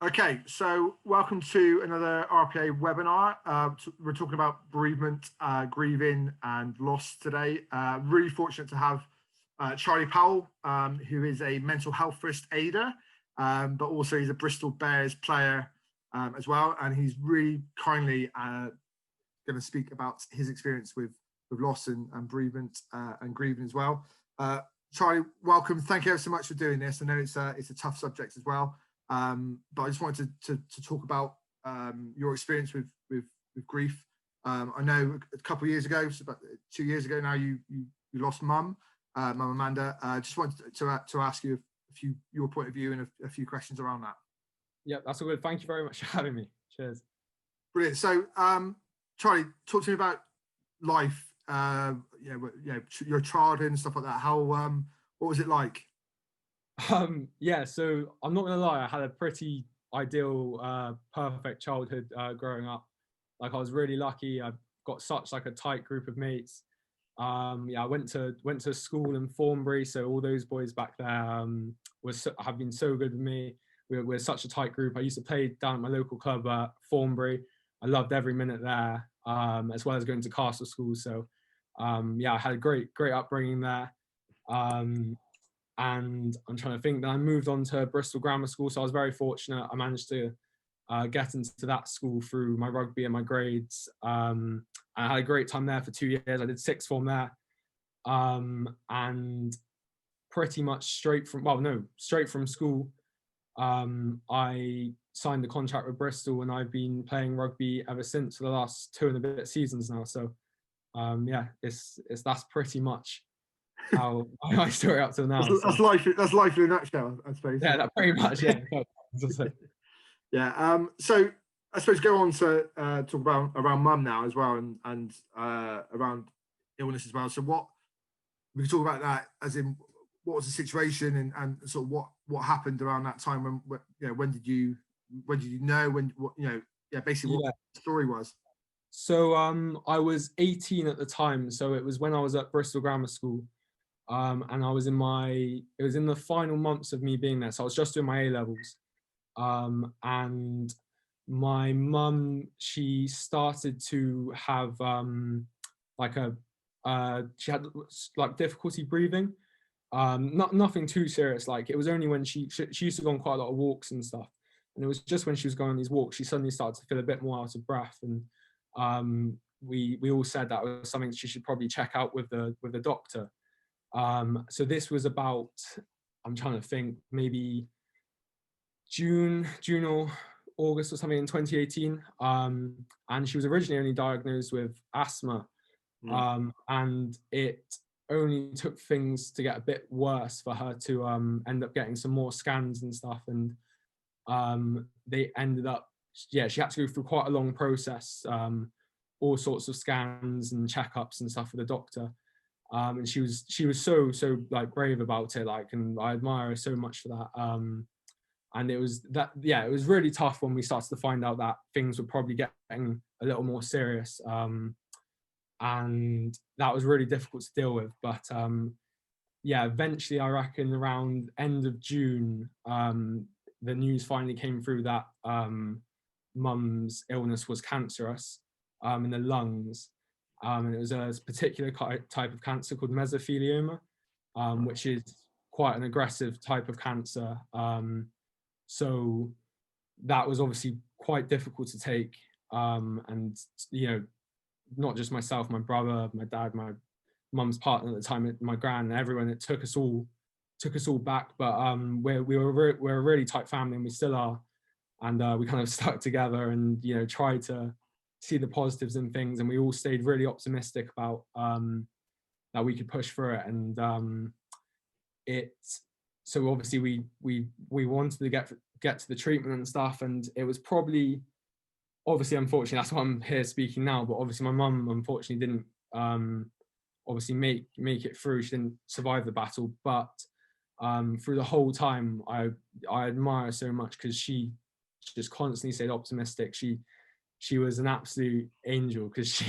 Okay, so welcome to another RPA webinar. We're talking about bereavement, grieving, and loss today. Really fortunate to have Charlie Powell, who is a mental health first aider, but also he's a Bristol Bears player as well. And he's really kindly going to speak about his experience with loss and bereavement and grieving as well. Charlie, welcome. Thank you ever so much for doing this. I know it's a tough subject as well. But I just wanted to talk about your experience with grief. I know a couple of years ago, so about 2 years ago now, you lost mum Amanda. Just wanted to ask you your point of view and a few questions around that. Yeah, that's all good. Thank you very much for having me. Cheers. Brilliant. So, Charlie, talk to me about life. Your childhood and stuff like that. How what was it like? Yeah, so I'm not gonna lie, I had a pretty ideal, perfect childhood growing up. Like I was really lucky. I got such like a tight group of mates. Yeah, I went to school in Thornbury, so all those boys back there have been so good with me. We're such a tight group. I used to play down at my local club at Thornbury. I loved every minute there, as well as going to Castle School. So yeah, I had a great upbringing there. And I'm trying to think that I moved on to Bristol Grammar School, so I was very fortunate. I managed to get into that school through my rugby and my grades. I had a great time there for 2 years. I did sixth form there, and pretty much straight from school, I signed the contract with Bristol, and I've been playing rugby ever since for the last 2 and a bit seasons now. So yeah, that's pretty much how my story up till now. That's life. That's life in a nutshell, I suppose. Yeah, that pretty much. Yeah. Yeah. So I suppose go on to talk about around mum now as well, and around illness as well. So what we can talk about that, as in what was the situation and sort of what happened around that time when did you know basically what the story was. So I was 18 at the time, so it was when I was at Bristol Grammar School. And I was it was in the final months of me being there. So I was just doing my A-levels. And my mum, she started to have she had like difficulty breathing. Nothing too serious. Like it was only when she used to go on quite a lot of walks and stuff. And it was just when she was going on these walks, she suddenly started to feel a bit more out of breath. And we all said that was something she should probably check out with the doctor. So this was about, I'm trying to think, maybe June or August or something in 2018. And she was originally only diagnosed with asthma. And it only took things to get a bit worse for her to end up getting some more scans and stuff. And they ended up, she had to go through quite a long process, all sorts of scans and checkups and stuff with the doctor. And she was so like brave about it, like, and I admire her so much for that. And it was really tough when we started to find out that things were probably getting a little more serious. And that was really difficult to deal with. But yeah, eventually I reckon around end of June, the news finally came through that mum's illness was cancerous in the lungs. And it was a particular type of cancer called mesothelioma, which is quite an aggressive type of cancer. So that was obviously quite difficult to take. And, not just myself, my brother, my dad, my mum's partner at the time, my gran, and everyone, it took us all back. But we're a really tight family, and we still are. And we kind of stuck together and, tried to see the positives in things, and we all stayed really optimistic about that we could push through it. And so obviously we wanted to get to the treatment and stuff, and it was probably, obviously, unfortunately, that's why I'm here speaking now, but obviously my mum unfortunately didn't obviously make it through. She didn't survive the battle, but through the whole time I admire her so much, because she just constantly stayed optimistic. She was an absolute angel, because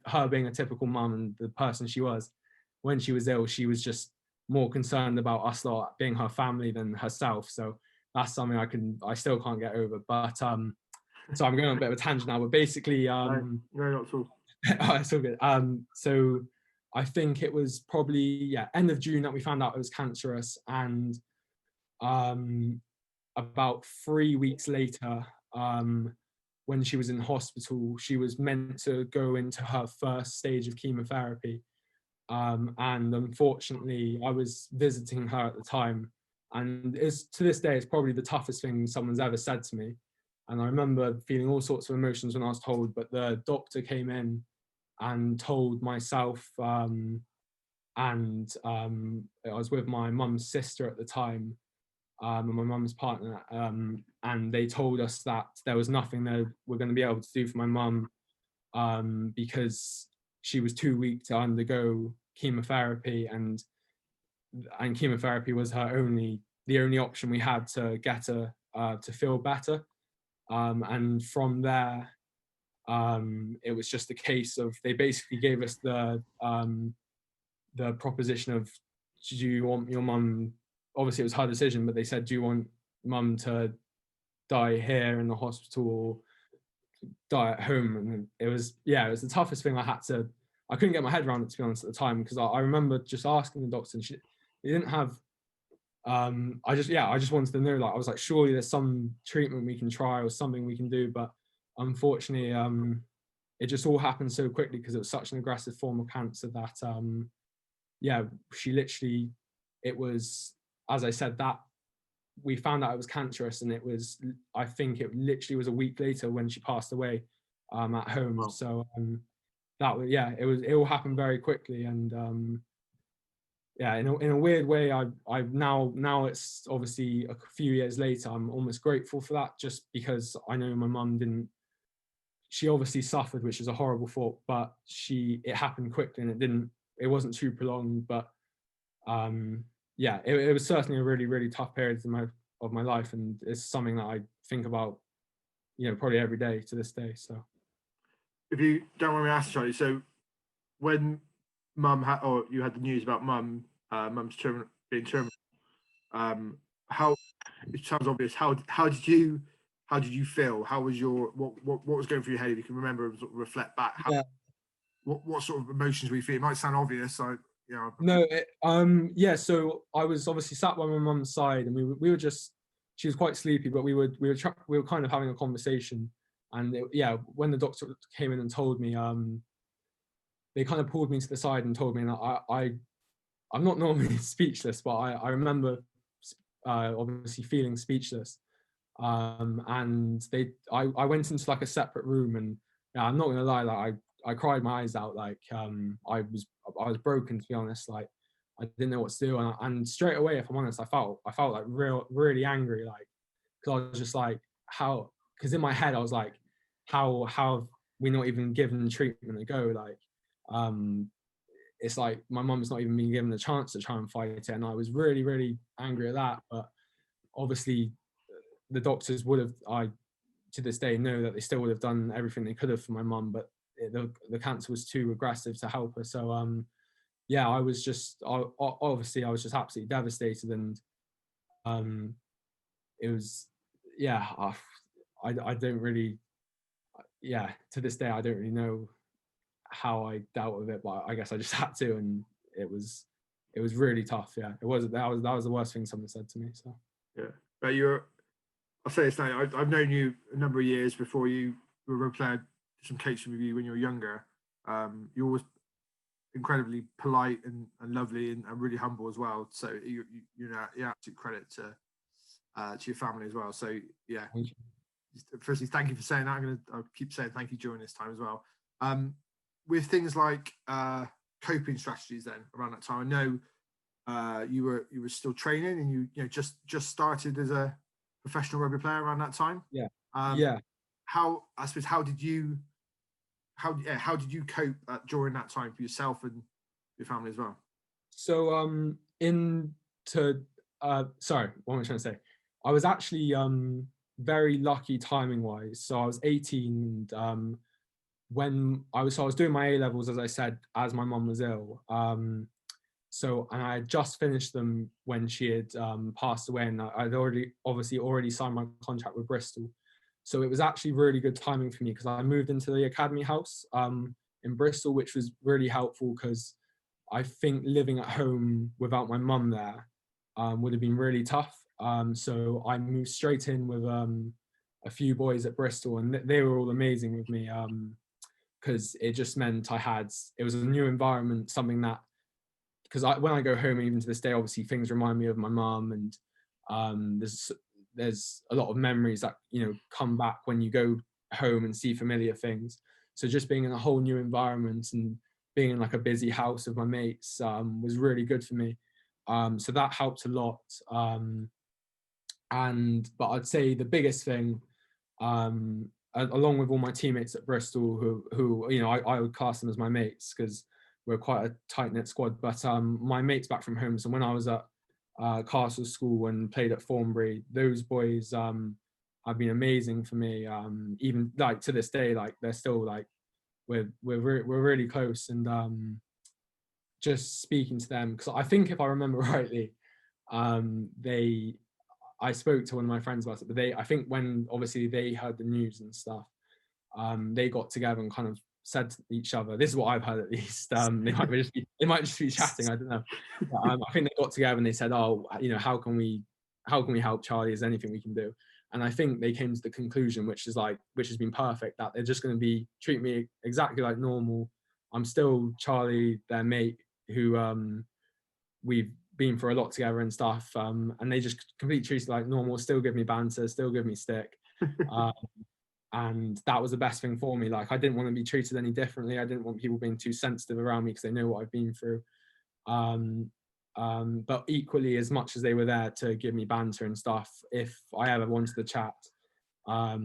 her being a typical mum and the person she was, when she was ill, she was just more concerned about us lot being her family than herself. So that's something I still can't get over. But so I'm going on a bit of a tangent now, but basically No, not at all. oh, it's all good. So I think it was probably end of June that we found out it was cancerous, and about 3 weeks later, when she was in hospital, she was meant to go into her first stage of chemotherapy. And unfortunately, I was visiting her at the time, and to this day, it's probably the toughest thing someone's ever said to me. And I remember feeling all sorts of emotions when I was told, but the doctor came in and told myself, and I was with my mum's sister at the time, and my mum's partner, and they told us that there was nothing they were going to be able to do for my mum, because she was too weak to undergo chemotherapy, and chemotherapy was the only option we had to get her to feel better. And from there, it was just a case of, they basically gave us the proposition of, do you want your mum, obviously it was her decision, but they said, do you want mum to die here in the hospital or die at home? And it was the toughest thing I couldn't get my head around it, to be honest, at the time, because I remember just asking the doctor, and they didn't have, I just wanted to know, like, I was like, surely there's some treatment we can try or something we can do, but unfortunately, it just all happened so quickly because it was such an aggressive form of cancer that, she literally, it was, as I said, that we found out it was cancerous, and it was, I think it literally was a week later when she passed away at home. Wow. So it all happened very quickly, and in a weird way, I've now it's obviously a few years later, I'm almost grateful for that, just because I know my mum she obviously suffered, which is a horrible thought, but it happened quickly, and it wasn't too prolonged, but it was certainly a really, really tough period of my life, and it's something that I think about, probably every day to this day. So, if you don't want me to ask, Charlie, so when you had the news about mum's being terminal, how, it sounds obvious, how did you feel? How was what was going through your head, if you can remember and sort of reflect back? What sort of emotions were you feeling? It might sound obvious, No, so I was obviously sat by my mum's side, and we were just, she was quite sleepy, but we were kind of having a conversation, and when the doctor came in and told me, they kind of pulled me to the side and told me, and I'm not normally speechless, but I remember obviously feeling speechless, and I went into like a separate room, and I'm not gonna lie, like I cried my eyes out, like I was broken, to be honest, like I didn't know what to do, and straight away, if I'm honest, I felt like really angry, like, because I was just like, because in my head I was like, how have we not even given treatment a go, like, it's like my mum's not even been given a chance to try and fight it, and I was really, really angry at that. But obviously the doctors would have, I to this day know that they still would have done everything they could have for my mum, but the cancer was too aggressive to help her. So I was just, obviously I was just absolutely devastated, and it was, I don't really, to this day I don't really know how I dealt with it, but I guess I just had to, and it was really tough. That was the worst thing someone said to me. So but I'll say this now, I've known you a number of years before you were playing some coaching with you when you were younger. You're always incredibly polite and lovely and really humble as well. So you're absolute credit to your family as well. So firstly, thank you for saying that. I'll keep saying thank you during this time as well. With things like coping strategies, then around that time, I know you were still training, and you just started as a professional rugby player around that time. How did you cope during that time for yourself and your family as well? So sorry, what am I trying to say? I was actually very lucky timing wise. So I was 18, and when I was doing my A levels, as I said, as my mum was ill. So, and I had just finished them when she had passed away, and I'd already signed my contract with Bristol. So it was actually really good timing for me, because I moved into the academy house in Bristol, which was really helpful, because I think living at home without my mum there would have been really tough. So I moved straight in with a few boys at Bristol, and they were all amazing with me, because it just meant it was a new environment, something that, because when I go home, even to this day, obviously things remind me of my mum, and there's a lot of memories that, you know, come back when you go home and see familiar things. So just being in a whole new environment and being in like a busy house with my mates was really good for me. So that helped a lot. But I'd say the biggest thing, along with all my teammates at Bristol, who you know, I would class them as my mates, because we're quite a tight-knit squad, but my mates back from home, so when I was at Castle School and played at Thornbury, those boys have been amazing for me. Even like to this day, like they're still like, we're really close, and just speaking to them, because I think if I remember rightly, I spoke to one of my friends about it, but I think when obviously they heard the news and stuff, they got together and kind of said to each other, this is what I've heard at least, they might just be chatting, I don't know. But, I think they got together and they said, oh, you know, how can we help Charlie? Is there anything we can do? And I think they came to the conclusion, which has been perfect, that they're just going to treat me exactly like normal. I'm still Charlie, their mate, who we've been for a lot together and stuff, and they just completely treat it like normal, still give me banter, still give me stick. And that was the best thing for me. Like, I didn't want to be treated any differently. I didn't want people being too sensitive around me, because they know what I've been through. But equally, as much as they were there to give me banter and stuff, if I ever wanted to chat, I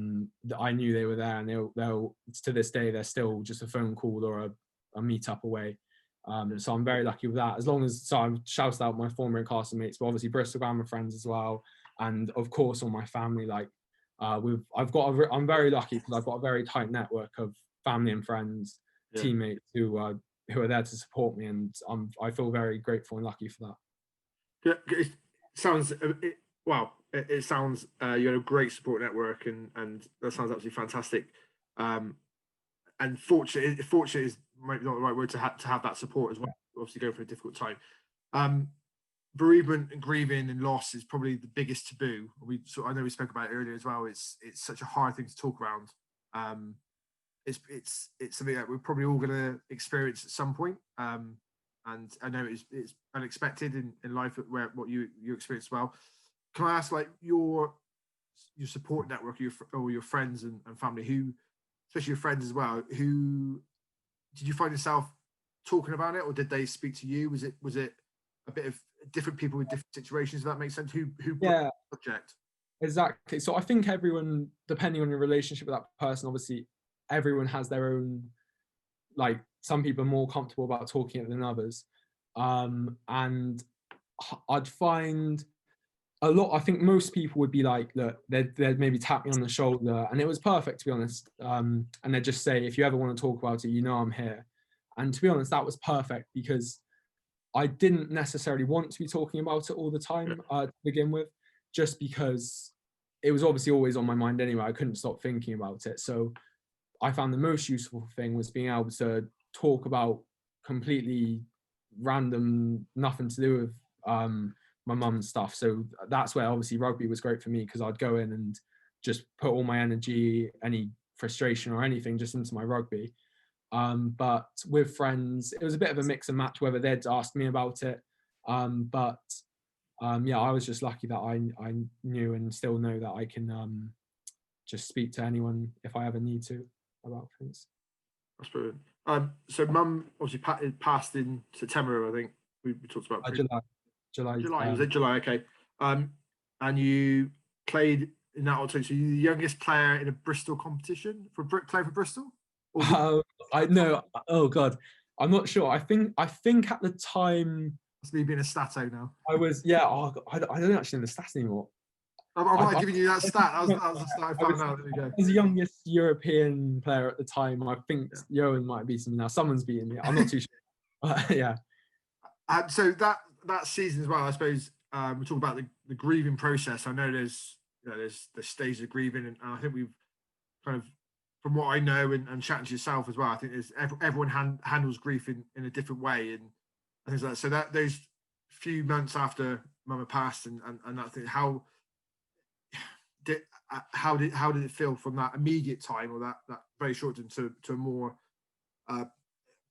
knew they were there, and they'll to this day, they're still just a phone call or a meet up away. So I'm very lucky with that. So I'm shouted out my former Castle mates, but obviously Bristol Grammar friends as well, and of course all my family. Like, I'm very lucky, because I've got a very tight network of family and friends, teammates who are there to support me, and I feel very grateful and lucky for that. It sounds it sounds you had a great support network, and that sounds absolutely fantastic. And fortunate is maybe not the right word, to have that support as well. Obviously going through a difficult time. Bereavement and grieving and loss is probably the biggest taboo. I know we spoke about it earlier as well. It's such a hard thing to talk around. It's something that we're probably all going to experience at some point. And I know it's unexpected in life, what you experience as well. Can I ask, like, your support network, your friends and family, who, especially your friends as well, who did you find yourself talking about it, or did they speak to you? Was it a bit of different people with different situations? If that makes sense. Who yeah, the project? Exactly. So I think everyone, depending on your relationship with that person, obviously everyone has their own, like, some people are more comfortable about talking it than others. And I'd find a lot, I think most people would be like, look, they'd maybe tap me on the shoulder, and it was perfect, to be honest. And they'd just say, if you ever want to talk about it, you know I'm here. And to be honest, that was perfect, because I didn't necessarily want to be talking about it all the time to begin with, just because it was obviously always on my mind anyway. I couldn't stop thinking about it. So I found the most useful thing was being able to talk about completely random, nothing to do with my mum's stuff. So that's where obviously rugby was great for me, because I'd go in and just put all my energy, any frustration or anything, just into my rugby. But with friends, it was a bit of a mix and match whether they'd asked me about it. But I was just lucky that I knew and still know that I can just speak to anyone if I ever need to about things. That's brilliant. So mum obviously passed in September, I think we talked about. July. Was it July? Okay. And you played in that also. So you're the youngest player in a Bristol competition playing for Bristol? I know. Oh God, I'm not sure. I think at the time. That's me being a stato now. I was, yeah. Oh, I don't actually know the stats anymore. I might have given you that stat. That was the stat I found out. There we go. I was the youngest European player at the time. I think Johan might have beaten me now. Someone's beaten me. I'm not too sure. Yeah. So that season as well, I suppose, we're talking about the grieving process. I know there's there's the stages of grieving, and I think we've kind of, from what I know and chatting to yourself as well, I think there's everyone handles grief in a different way and things like that. So that those few months after Mama passed and that thing, how did it feel from that immediate time or that very short time to a more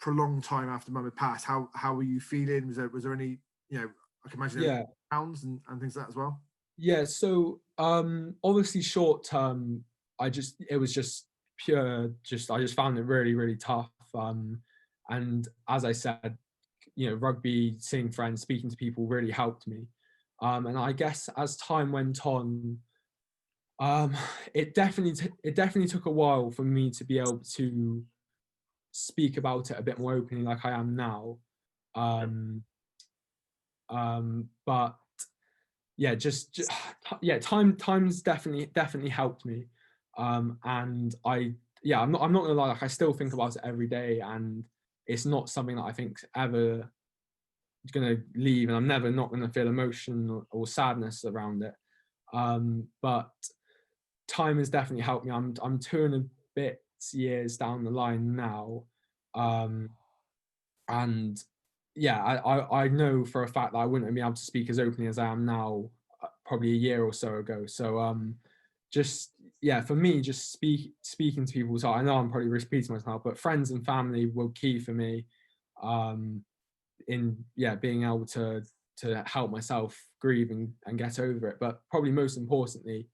prolonged time after Mum had passed? How were you feeling? Was there any, I can imagine there Yeah. were pounds and things like that as well. Yeah, so obviously short term, it was just pure, I just found it really, really tough. And as I said, rugby, seeing friends, speaking to people really helped me. And I guess as time went on, it definitely took a while for me to be able to speak about it a bit more openly like I am now. But yeah, yeah, time's definitely helped me. And I'm not gonna lie, like I still think about it every day, and it's not something that I think's ever gonna leave, and I'm never not gonna feel emotion or sadness around it. But time has definitely helped me. I'm 2.5 years down the line now. And yeah, I know for a fact that I wouldn't be able to speak as openly as I am now, probably a year or so ago. So just yeah, for me, just speaking to people. So I know I'm probably repeating myself, but friends and family were key for me, in being able to help myself grieve and get over it. But probably most importantly,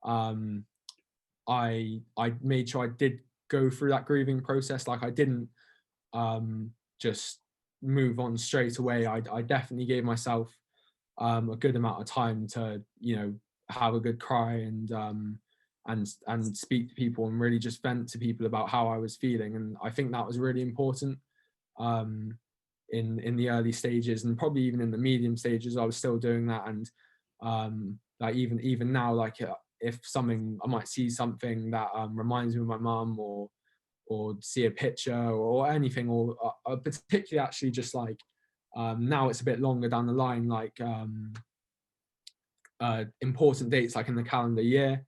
I made sure I did go through that grieving process. Like I didn't just move on straight away. I definitely gave myself a good amount of time to have a good cry and speak to people and really just vent to people about how I was feeling. And I think that was really important in the early stages, and probably even in the medium stages I was still doing that. And like even now, like if I might see something that reminds me of my mum, or see a picture or anything, or particularly actually just like now it's a bit longer down the line, like important dates like in the calendar year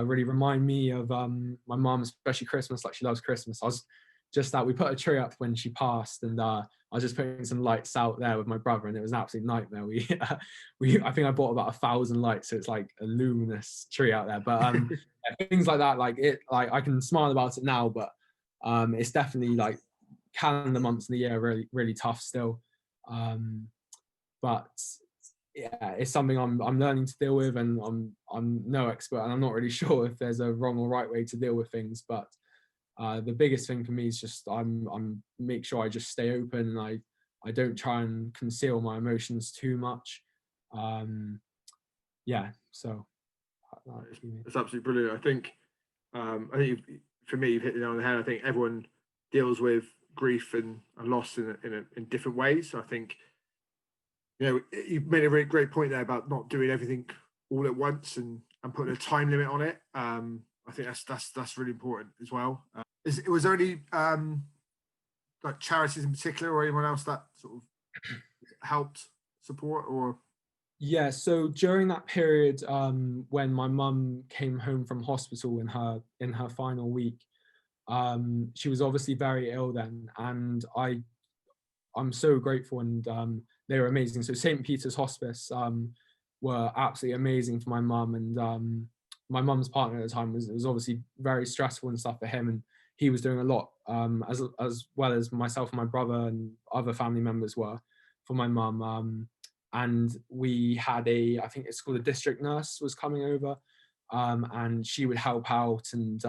really remind me of my mum, especially Christmas. Like she loves Christmas. I was just that we put a tree up when she passed, and I was just putting some lights out there with my brother, and it was an absolute nightmare. We I think I bought about 1,000 lights, so it's like a luminous tree out there. But things like that, like I can smile about it now, but it's definitely like calendar months in the year are really, really tough still. But yeah, it's something I'm learning to deal with, and I'm no expert, and I'm not really sure if there's a wrong or right way to deal with things. But the biggest thing for me is just I'm make sure I just stay open, and I don't try and conceal my emotions too much. Yeah, so That's absolutely brilliant. I think for me, you've hit it on the head. I think everyone deals with grief and loss in different ways. So I think you've made a really great point there about not doing everything all at once and putting a time limit on it. I think that's really important as well. Was there any like charities in particular or anyone else that sort of helped support or? Yeah, so during that period, when my mum came home from hospital in her final week, she was obviously very ill then, and I'm so grateful, and they were amazing. So St. Peter's Hospice were absolutely amazing for my mum, and my mum's partner at the time was obviously very stressful and stuff for him, and he was doing a lot, as well as myself and my brother and other family members were for my mum. And we had I think it's called a district nurse was coming over, and she would help out and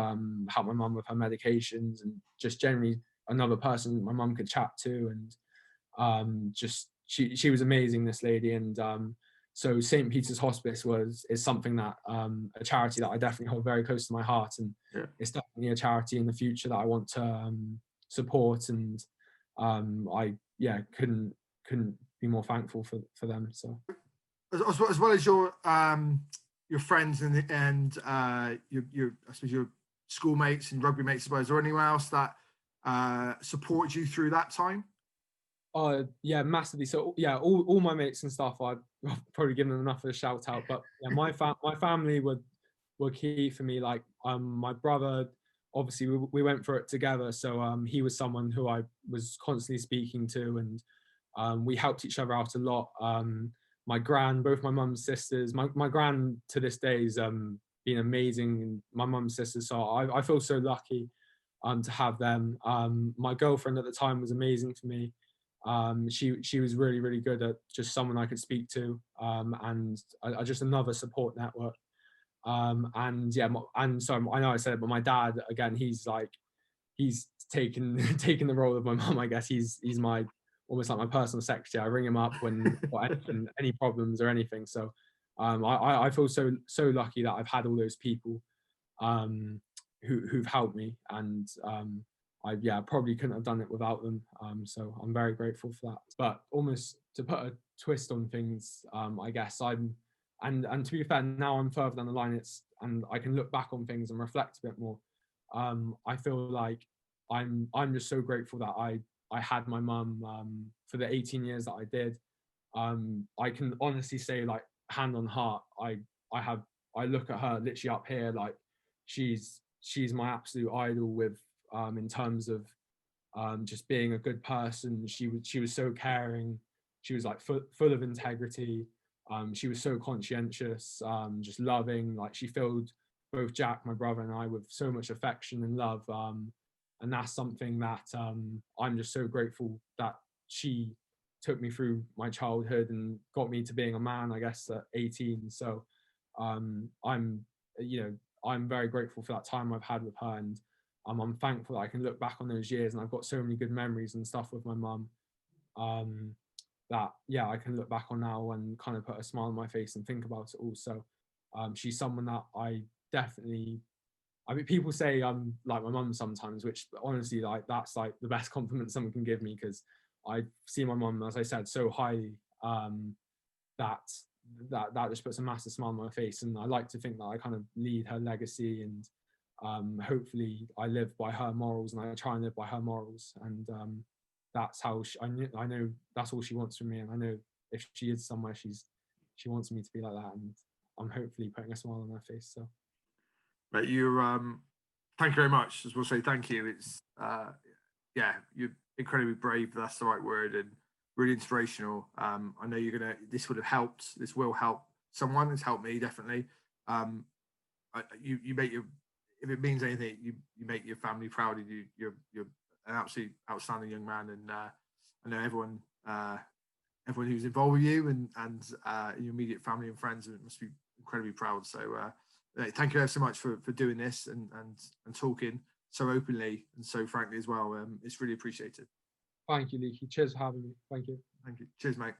help my mum with her medications, and just generally another person my mum could chat to. And just she was amazing, this lady. And so St. Peter's Hospice is something that a charity that I definitely hold very close to my heart, and it's definitely a charity in the future that I want to support. And I couldn't be more thankful for them. So as well as your friends and your I suppose your schoolmates and rugby mates as well, is there anyone else that supported you through that time? Yeah, massively. So yeah, all my mates and stuff, I've probably given them enough of a shout out. But yeah, my family were key for me. Like my brother, obviously we went through it together. So he was someone who I was constantly speaking to, and we helped each other out a lot. My gran, both my mum's sisters, my gran to this day has been amazing, and my mum's sisters. So I feel so lucky to have them. My girlfriend at the time was amazing for me. She was really, really good at just someone I could speak to, and I just another support network. And yeah, and so I know I said it, but my dad, again, he's taken taken the role of my mum. I guess he's my almost like my personal secretary. I ring him up when got anything, any problems or anything. So I feel so lucky that I've had all those people who've helped me, and I probably couldn't have done it without them. So I'm very grateful for that. But almost to put a twist on things, I guess and to be fair, now I'm further down the line. And I can look back on things and reflect a bit more. I feel like I'm just so grateful that I had my mum for the 18 years that I did. I can honestly say, like, hand on heart, I look at her literally up here, like she's my absolute idol with in terms of just being a good person. She was so caring. She was like full of integrity. She was so conscientious, just loving. Like, she filled both Jack, my brother, and I with so much affection and love. And that's something that I'm just so grateful that she took me through my childhood and got me to being a man, I guess, at 18. So I'm very grateful for that time I've had with her, and I'm thankful that I can look back on those years, and I've got so many good memories and stuff with my mum that I can look back on now and kind of put a smile on my face and think about it all. So she's someone that I mean, people say I'm like my mum sometimes, which honestly, like, that's like the best compliment someone can give me, because I see my mum, as I said, so highly, that just puts a massive smile on my face. And I like to think that I kind of lead her legacy, and hopefully I live by her morals, and I try and live by her morals. And that's how I know that's all she wants from me. And I know if she is somewhere, she wants me to be like that. And I'm hopefully putting a smile on her face. So. But thank you very much. As we'll say, thank you. It's you're incredibly brave. That's the right word, and really inspirational. I know this would have helped. This will help someone. It's helped me, definitely. You make if it means anything, you make your family proud of you. You're an absolute outstanding young man, and I know everyone who's involved with you and your immediate family and friends must be incredibly proud. So thank you so much for doing this and talking so openly and so frankly as well. It's really appreciated. Thank you, Leaky. Cheers for having me. Thank you. Thank you. Cheers, mate.